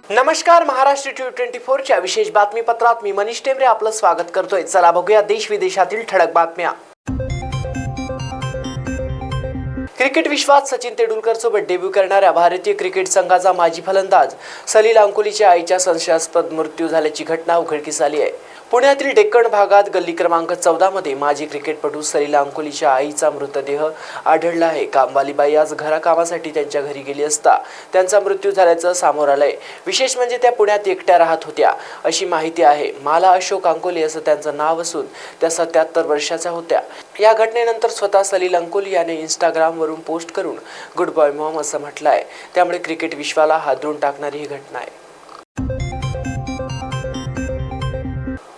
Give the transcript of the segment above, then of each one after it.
नमस्कार, महाराष्ट्र T24 च्या विशेष बातमीपत्रात मी मनीष टेमरे आपलं स्वागत करतोय। चला बघूया देश विदेशातील ठळक बातम्या। क्रिकेट विश्वात सचिन तेंडुलकर सोबत डेब्यू करणाऱ्या भारतीय क्रिकेट संघाचा माजी फलंदाज सलील अंकोलीच्या आईच्या संशयास्पद मृत्यू झाल्याची घटना उघडकीस आली आहे। पुण्यातील डेक्कन भागात गल्ली क्रमांक 14 मध्ये माजी क्रिकेटपटू सलील अंकोलीच्या आईचा मृतदेह आढळला आहे। कामवाली बाई आज घराकामासाठी त्यांच्या घरी गेली असता त्यांचा मृत्यू झाल्याचं समोर आलंय। विशेष म्हणजे त्या पुण्यात एकट्या राहत होत्या अशी माहिती आहे। माला अशोक अंकोली असं त्यांचं नाव असून त्या 77 वर्षाच्या होत्या। या घटनेनंतर स्वतः सलील अंकोली याने इंस्टाग्रामवरून पोस्ट करून गुड बॉय मॉम असं म्हटलं आहे। त्यामुळे क्रिकेट विश्वाला हादरून टाकणारी ही घटना आहे।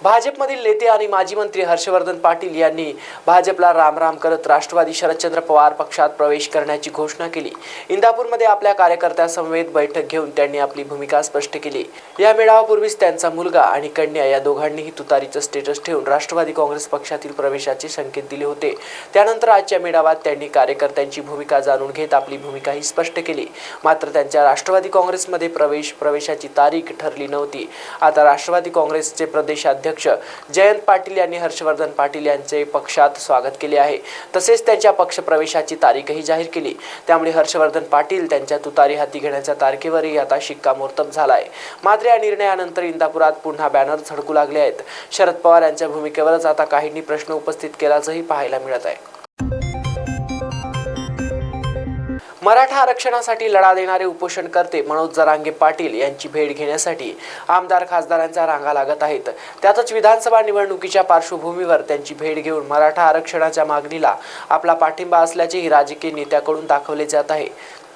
भाजपमधील नेते आणि माजी मंत्री हर्षवर्धन पाटील यांनी भाजपला रामराम करत राष्ट्रवादी शरदचंद्र पवार पक्षात प्रवेश करण्याची घोषणा केली। इंदापूरमध्ये आपल्या कार्यकर्त्यांसमवेत बैठक घेऊन त्यांनी आपली भूमिका स्पष्ट केली। या मेळाव्यापूर्वीच त्यांचा मुलगा आणि कन्या या दोघांनीही तुतारीचं स्टेटस ठेवून राष्ट्रवादी काँग्रेस पक्षातील प्रवेशाचे संकेत दिले होते। त्यानंतर आजच्या मेळाव्यात त्यांनी कार्यकर्त्यांची भूमिका जाणून घेत आपली भूमिकाही स्पष्ट केली। मात्र त्यांच्या राष्ट्रवादी काँग्रेसमध्ये प्रवेशाची तारीख ठरली नव्हती। आता राष्ट्रवादी काँग्रेसचे प्रदेशाध्यक्ष जयंत पाटील यांनी हर्षवर्धन पाटील यांचे पक्षात स्वागत केले आहे। तसेच त्यांच्या पक्ष प्रवेशाची तारीखही जाहीर केली। त्यामुळे हर्षवर्धन पाटील त्यांच्या तुतारी हाती घेण्याच्या तारखेवरही आता शिक्कामोर्तब झाला आहे। मात्र या निर्णयानंतर इंदापुरात पुन्हा बॅनर झळकू लागले आहेत। शरद पवार यांच्या भूमिकेवरच आता काहींनी प्रश्न उपस्थित केल्याचंही पाहायला मिळत आहे। मराठा आरक्षणासाठी लढा देणारे उपोषणकर्ते मनोज जरांगे पाटील यांची भेट घेण्यासाठी आमदार खासदारांच्या रांगा लागत आहेत। त्यातच विधानसभा निवडणुकीच्या पार्श्वभूमीवर त्यांची भेट घेऊन मराठा आरक्षणाच्या मागणीला आपला पाठिंबा असल्याचेही राजकीय नेत्याकडून दाखवले जात आहे।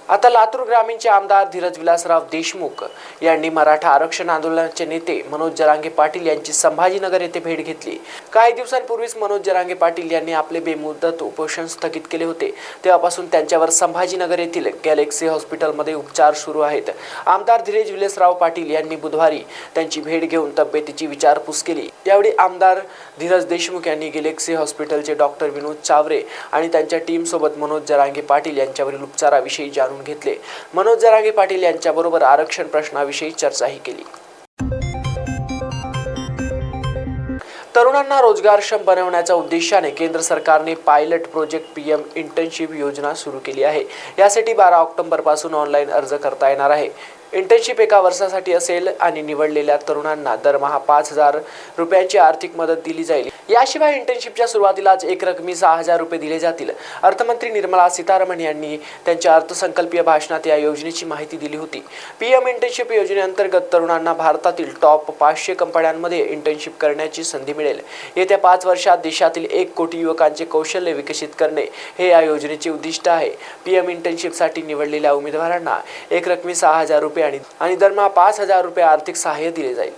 आता लातूर ग्रामीणचे आमदार धीरज विलासराव देशमुख यांनी मराठा आरक्षण आंदोलनाचे नेते मनोज जरांगे पाटील यांची संभाजीनगर येथे भेट घेतली। काही दिवसांपूर्वीच मनोज जरांगे पाटील यांनी आपले बेमुदत उपोषण स्थगित केले होते। तेव्हापासून त्यांच्यावर संभाजीनगर येथील गॅलेक्सी हॉस्पिटलमध्ये उपचार सुरू आहेत। आमदार धीरज विलासराव पाटील यांनी बुधवारी त्यांची भेट घेऊन तब्येतीची विचारपूस केली। यावेळी आमदार धीरज देशमुख यांनी गॅलेक्सी हॉस्पिटलचे डॉक्टर विनोद चावरे आणि त्यांच्या टीम सोबत मनोज जरांगे पाटील यांच्यावरील उपचाराविषयी जाणून घेतले। मनोज जरांगे पाटील यांच्याबरोबर आरक्षण प्रश्नाविषयी चर्चाही केली। तरुणांना रोजगारक्षम बनवण्याच्या उद्देशाने केंद्र सरकारने पायलट प्रोजेक्ट PM इंटर्नशिप योजना सुरू केली आहे। यासाठी 12 ऑक्टोबर पासून ऑनलाईन अर्ज करता येणार आहे। इंटर्नशिप एका वर्षासाठी असेल आणि निवडलेल्या तरुणांना दरमहा 5,000 रुपयांची आर्थिक मदत दिली जाईल। याशिवाय इंटर्नशिपच्या सुरुवातीलाच एक रकमी 6,000 रुपये दिले जातील। अर्थमंत्री निर्मला सीतारामन यांनी त्यांच्या अर्थसंकल्पीय भाषणात या योजनेची माहिती दिली होती। PM इंटर्नशिप योजनेअंतर्गत तरुणांना भारतातील टॉप 500 कंपन्यांमध्ये इंटर्नशिप करण्याची संधी मिळेल। येत्या 5 वर्षात देशातील 1 कोटी युवकांचे कौशल्य विकसित करणे हे या योजनेचे उद्दिष्ट आहे। PM इंटर्नशिपसाठी निवडलेल्या उमेदवारांना एक रकमी 6,000 रुपये आणि दरमहा 5,000 रुपये आर्थिक सहाय्य दिले जाईल।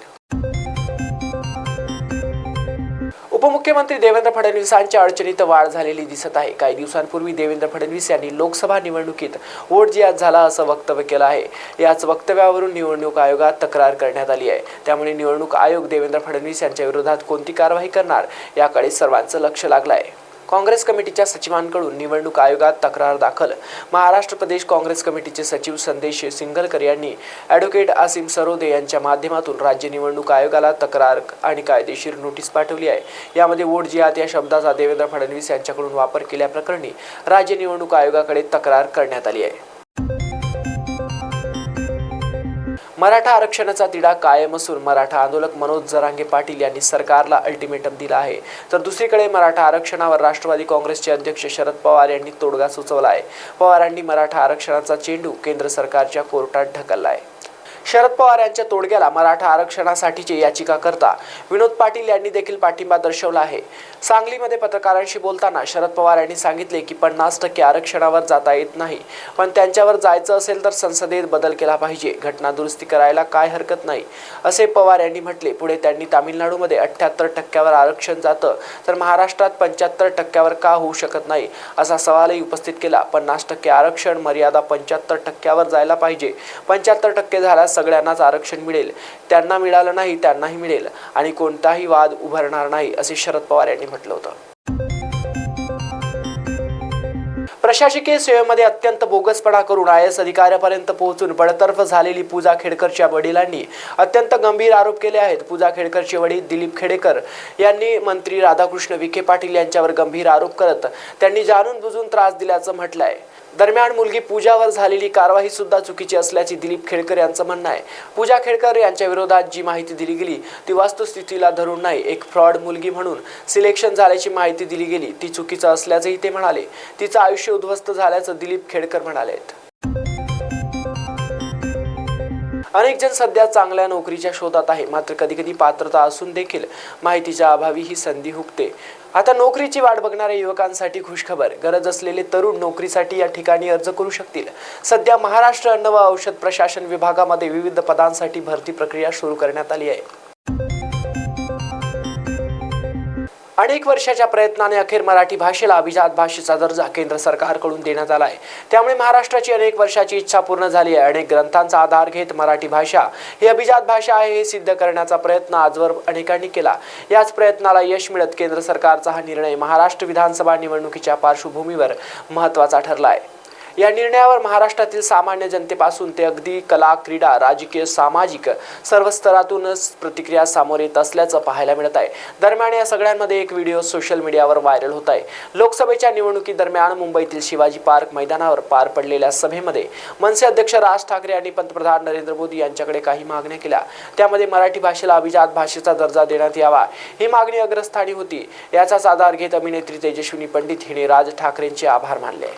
उपमुख्यमंत्री देवेंद्र फडणवीसांच्या अडचणीत वाढ झालेली दिसत आहे। काही दिवसांपूर्वी देवेंद्र फडणवीस यांनी लोकसभा निवडणुकीत वोट जिहाद झाला असं वक्तव्य केलं आहे। याच वक्तव्यावरून निवडणूक आयोगात तक्रार करण्यात आली आहे। त्यामुळे निवडणूक आयोग देवेंद्र फडणवीस यांच्या विरोधात कोणती कारवाई करणार याकडे सर्वांचं लक्ष लागलं आहे। काँग्रेस कमिटीच्या सचिवांकडून निवडणूक आयोगात तक्रार दाखल। महाराष्ट्र प्रदेश काँग्रेस कमिटीचे सचिव संदेश सिंगलकर यांनी ॲडव्होकेट आसिम सरोदे यांच्या माध्यमातून राज्य निवडणूक आयोगाला तक्रार आणि कायदेशीर नोटीस पाठवली आहे। यामध्ये वोट जिहाद या शब्दाचा देवेंद्र फडणवीस यांच्याकडून वापर केल्याप्रकरणी राज्य निवडणूक आयोगाकडे तक्रार करण्यात आली आहे। मराठा आरक्षणाचा तिढा कायम असून मराठा आंदोलक मनोज जरांगे पाटील यांनी सरकारला अल्टिमेटम दिला आहे। तर दुसरीकडे मराठा आरक्षणावर राष्ट्रवादी काँग्रेसचे अध्यक्ष शरद पवार यांनी तोडगा सुचवला आहे। पवारांनी मराठा आरक्षणाचा चेंडू केंद्र सरकारच्या कोर्टात ढकलला आहे। शरद पवार यांच्या तोडग्याला मराठा आरक्षणासाठीचे याचिकाकर्ता विनोद पाटील यांनी देखील पाठिंबा दर्शवला आहे। सांगलीमध्ये पत्रकारांशी बोलताना शरद पवार यांनी सांगितले की 50% आरक्षणावर जाता येत नाही, पण त्यांच्यावर जायचं असेल तर संसदेत बदल केला पाहिजे, घटना दुरुस्ती करायला काय हरकत नाही असे पवार यांनी म्हटले। पुढे त्यांनी तामिळनाडूमध्ये 78% आरक्षण जातं तर महाराष्ट्रात 75% का होऊ शकत नाही असा सवालही उपस्थित केला। 50% आरक्षण मर्यादा 75% जायला पाहिजे। 75% झाल्यास सगळ्यांनाच आरक्षण मिळेल, त्यांना मिळालं नाही त्यांनाही मिळेल आणि कोणताही वाद उभारणार नाही असे शरद पवार यांनी म्हटलं होतं। प्रशासकीय सेवेमध्ये अत्यंत बोगसपणा करून IAS अधिकाऱ्यापर्यंत पोहोचून बडतर्फ झालेली पूजा खेडकरच्या वडिलांनी अत्यंत गंभीर आरोप केले आहेत। पूजा खेडकरचे वडील दिलीप खेडेकर यांनी मंत्री राधाकृष्ण विखे पाटील यांच्यावर गंभीर आरोप करत त्यांनी जाणून बुजून त्रास दिल्याचं म्हटलं आहे। दरम्यान मुलगी पूजावर झालेली कारवाई सुद्धा चुकीची असल्याची दिलीप खेडकर यांचं म्हणणं आहे। पूजा खेडकर यांच्या विरोधात जी माहिती दिली गेली ती वस्तुस्थितीला धरून नाही, एक फ्रॉड मुलगी म्हणून सिलेक्शन झाल्याची माहिती दिली गेली ती चुकीचं असल्याचंही ते म्हणाले। तिचं आयुष्य उद्ध्वस्त झाल्याचं दिलीप खेडकर म्हणाले। अनेक जण सध्या चांगल्या नोकरीच्या शोधात आहे, मात्र कधी कधी पात्रता असून देखील माहितीच्या अभावी ही संधी हुकते। आता नोकरीची वाट बघणाऱ्या युवकांसाठी खुशखबर, गरज असलेले तरुण नोकरीसाठी या ठिकाणी अर्ज करू शकतील। सध्या महाराष्ट्र अन्न व औषध प्रशासन विभागामध्ये विविध पदांसाठी भरती प्रक्रिया सुरू करण्यात आली आहे। अनेक वर्षाच्या प्रयत्नाने अखेर मराठी भाषेला अभिजात भाषेचा दर्जा केंद्र सरकारकडून देण्यात आला आहे। त्यामुळे महाराष्ट्राची अनेक वर्षाची इच्छा पूर्ण झाली आहे। अनेक ग्रंथांचा आधार घेत मराठी भाषा ही अभिजात भाषा आहे हे सिद्ध करण्याचा प्रयत्न आजवर अनेकांनी केला। याच प्रयत्नाला यश मिळत केंद्र सरकारचा हा निर्णय महाराष्ट्र विधानसभा निवडणुकीच्या पार्श्वभूमीवर महत्त्वाचा ठरला आहे। या निर्णयावर महाराष्ट्रातील सामान्य जनतेपासून ते अगदी कला, क्रीडा, राजकीय, सामाजिक सर्व स्तरातूनच प्रतिक्रिया समोर येत असल्याचं पाहायला मिळत आहे। दरम्यान या सगळ्यांमध्ये एक व्हिडिओ सोशल मीडियावर व्हायरल होत आहे। लोकसभेच्या निवडणुकीदरम्यान मुंबईतील शिवाजी पार्क मैदानावर पार पडलेल्या सभेमध्ये मनसे अध्यक्ष राज ठाकरे यांनी पंतप्रधान नरेंद्र मोदी यांच्याकडे काही मागण्या केल्या। त्यामध्ये मराठी भाषेला अभिजात भाषेचा दर्जा देण्यात यावा ही मागणी अग्रस्थानी होती। याचाच आधार घेत अभिनेत्री तेजस्विनी पंडित हिने राज ठाकरेंचे आभार मानले।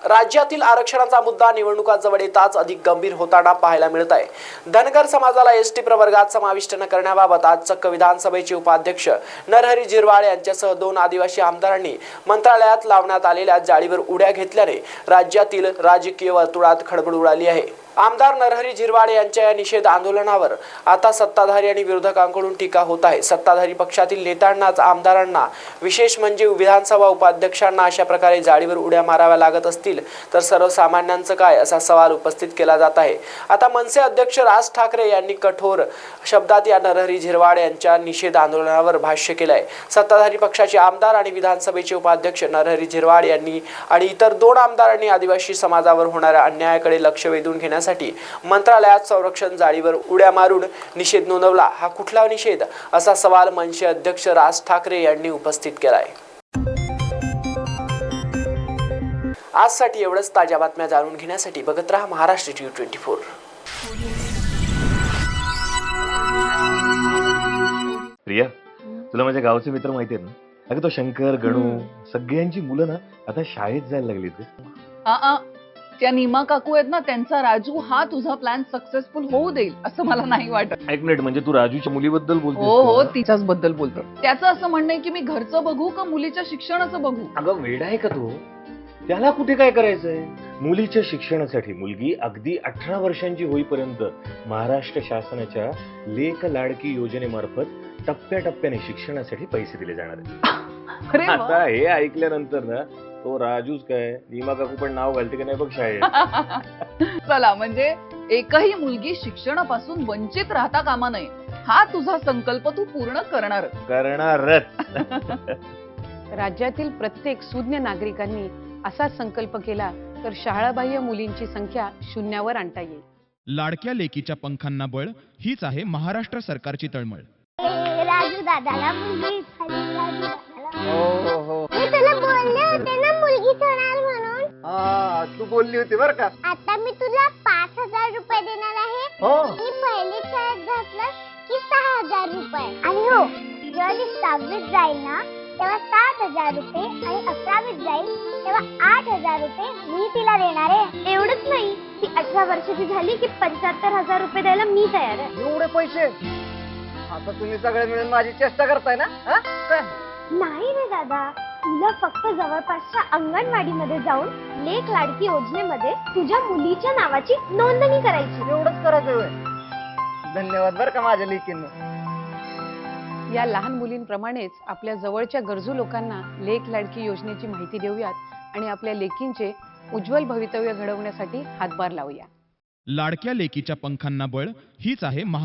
राज्यातील आरक्षणाचा मुद्दा निवडणुका जवळ येताच अधिक गंभीर होताना पाहायला मिळत आहे। धनगर समाजाला एसटी प्रवर्गात समाविष्ट न करण्याबाबत आज चक्क विधानसभेचे उपाध्यक्ष नरहरी झिरवाळ यांच्यासह 2 आदिवासी आमदारांनी मंत्रालयात लावण्यात आलेल्या जाळीवर उड्या घेतल्याने राज्यातील राजकीय वर्तुळात खळबळ उडाली आहे। आमदार नरहरी झिरवाळ यांच्या या निषेध आंदोलनावर आता सत्ताधारी आणि विरोधकांकडून टीका होत आहे। सत्ताधारी पक्षातील नेत्यांनाच आमदारांना, विशेष म्हणजे विधानसभा उपाध्यक्षांना अशा प्रकारे जाळीवर उड्या माराव्या लागत असतील तर सर्वसामान्यांचं काय, असा सवाल उपस्थित केला जात आहे। आता मनसे अध्यक्ष राज ठाकरे यांनी कठोर शब्दात या नरहरी झिरवाळ यांच्या निषेध आंदोलनावर भाष्य केलं आहे। सत्ताधारी पक्षाचे आमदार आणि विधानसभेचे उपाध्यक्ष नरहरी झिरवाळ यांनी आणि इतर 2 आमदारांनी आदिवासी समाजावर होणाऱ्या अन्यायाकडे लक्ष वेधून घेण्यासाठी मंत्रालयात संरक्षण जाळीवर उड्या मारून निषेध नोंदवला। हा कुठला निषेध, असा सवाल मनसे अध्यक्ष राज ठाकरे यांनी उपस्थित केलाय। आजसाठी एवढंच। ताज्या बातम्या जाणून घेण्यासाठी बघत रहा महाराष्ट्र टीव्ही 24। प्रिया, तुला माझ्या गावचे मित्र माहिती आहेत ना? अगं तो शंकर, गणू सगळ्यांची मुलं ना आता शाळेत जायला लागलीत। त्या नीमा काकू आहेत ना, त्यांचा राजू हा तुझा प्लॅन सक्सेसफुल होऊ देईल असं मला नाही वाटत। एक मिनिट, म्हणजे तू राजूच्या मुलीबद्दल बोलतोस? हो, तिच्याच बद्दल बोलतो। त्याचं असं म्हणणं आहे की मी घरचं बघू का मुलीच्या शिक्षणाचं बघू? अगं वेड आहे का तू? त्याला कुठे काय करायचंय? मुलीच्या शिक्षणासाठी मुलगी अगदी 18 वर्षांची होईपर्यंत महाराष्ट्र शासनाच्या लेक लाडकी योजनेमार्फत टप्प्याटप्प्याने शिक्षणासाठी पैसे दिले जाणार आहेत। अरे वा. आता हे ऐकल्यानंतर ना तो राजूच काय, नीमा काकू पण नाव घालते की नाही बघ शाळेत। चला, म्हणजे एकही मुलगी शिक्षणापासून वंचित राहता कामा नये हा तुझा संकल्प तू पूर्ण करणारच। राज्यातील प्रत्येक सुज्ञ नागरिकांनी असा संकल्प केला तर शाळाबाह्य मुलींची संख्या 0वर आणता येईल। लाडक्या लेकीच्या पंखांना बळ हीच आहे महाराष्ट्र सरकारची तळमळ। राजू दादाला मुलगी झाली, राजू दादाला। हो मी तुला बोलले होते ना मुलगी होणार म्हणून। हा, तू बोलली होती बर का? आता मी तुला 5000 रुपये देणार आहे। हो, मी पहिली शाळेत घातलं की 6000 रुपये, आणि हो जेव्हा ती 6वीत जाईल ना तेव्हा 7000 रुपये, आणि 11वीत जाईल तेव्हा 8000 रुपये मी तिला देणार आहे। एवढंच नाही, ती 18 वर्षाची झाली की 75000 रुपये द्यायला मी तयार आहे। एवढे पैसे? आता तुम्ही सगळे मिळून माझी चेष्टा करताय ना? काय? नाही रे दादा, तुला फक्त जवळपासच्या अंगणवाडीमध्ये जाऊन लेक लाडकी योजनेमध्ये तुझ्या मुलीच्या नावाची नोंदणी करायची। एवढंच करायचं होय? धन्यवाद बर का माझ्या लेकींना। या लहान मुलींप्रमाणेच आपल्या जवळच्या गरजू लोकांना लेक लाडकी योजनेची माहिती देऊयात आणि आपल्या लेकींचे उज्ज्वल भवितव्य घडवण्यासाठी हातभार लावूया। लाडक्या लेकीच्या पंखांना बळ हीच आहे